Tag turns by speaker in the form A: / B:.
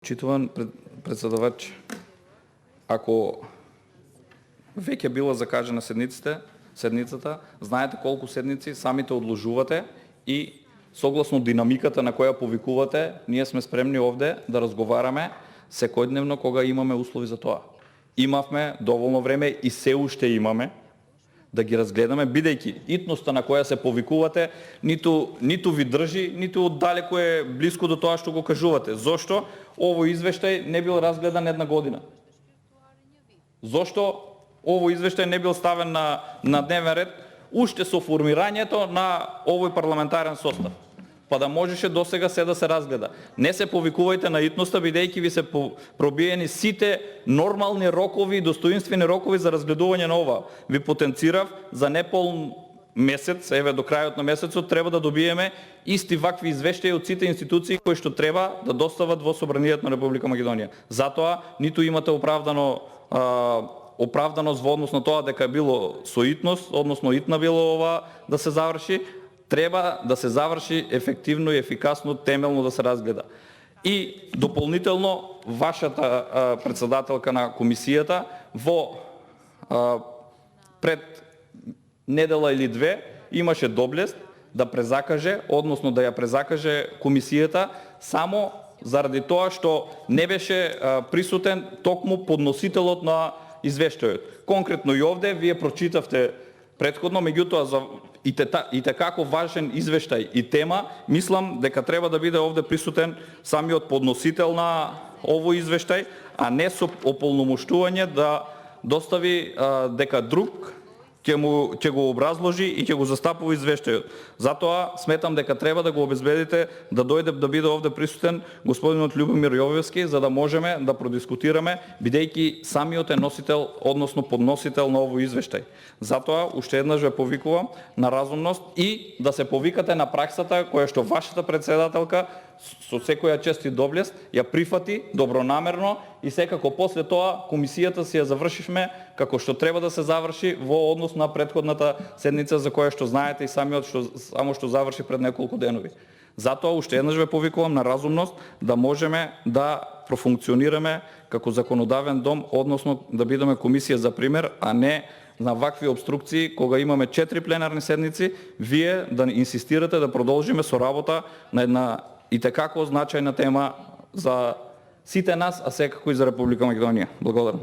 A: Почитуван председавач, ако веќе била закажена седницата, знаете колку седници самите одложувате и согласно динамиката на која повикувате, ние сме спремни овде да разговараме секојдневно кога имаме услови за тоа. Имавме доволно време и се уште имаме да ги разгледаме, бидејќи итноста на која се повикувате ниту ви држи, ниту оддалеку е блиску до тоа што го кажувате. Зошто овој извештај не бил разгледан една година? Зошто овој извештај не бил ставен на дневен ред уште со формирањето на овој парламентарен состав? Па да можеше досега се да се разгледа. Не се повикувајте на итноста, бидејќи ви се пробиени сите нормални рокови и достоинствени рокови за разгледување на ова. Ви потенцирав за непол месец, еве до крајот на месецот треба да добиеме исти вакви извештаи од сите институции кои што треба да достават во Собранието на Република Македонија. Затоа ниту имате оправданост во однос на тоа дека било со итност, односно итна било ова да се заврши. Треба да се заврши ефективно и ефикасно, темелно да се разгледа. И дополнително, вашата председателка на комисијата пред недела или две имаше доблест да презакаже, односно да ја презакаже комисијата само заради тоа што не беше присутен токму подносителот на извештајот. Конкретно и овде вие прочитавте претходно, меѓутоа и како важен извештај и тема, мислам дека треба да биде овде присутен самиот подносител на овој извештај, а не со ополномоштување да достави дека друг ќе го образложи и ќе го застапува извештајот. Затоа сметам дека треба да го обезбедите да дојде да биде овде присутен господинот Љубомир Јовевски, за да можеме да продискутираме, бидејќи самиот е носител, односно подносител на овој извештај. Затоа уште еднаш ве повикувам на разумност и да се повикате на праксата која што вашата председателка со секоја чест и доблест ја прифати добронамерно и секако после тоа комисијата си ја завршивме како што треба да се заврши во однос на претходната седница за која што знаете и само што заврши пред неколку денови. Затоа уште еднаш ве повикувам на разумност да можеме да профункционираме како законодавен дом, односно да бидеме комисија за пример, а не на вакви обструкции кога имаме 4 пленарни седници, вие да инсистирате да продолжиме со работа на една и tekako значајна тема за сите нас, а секако и за Република Македонија. Благодарам.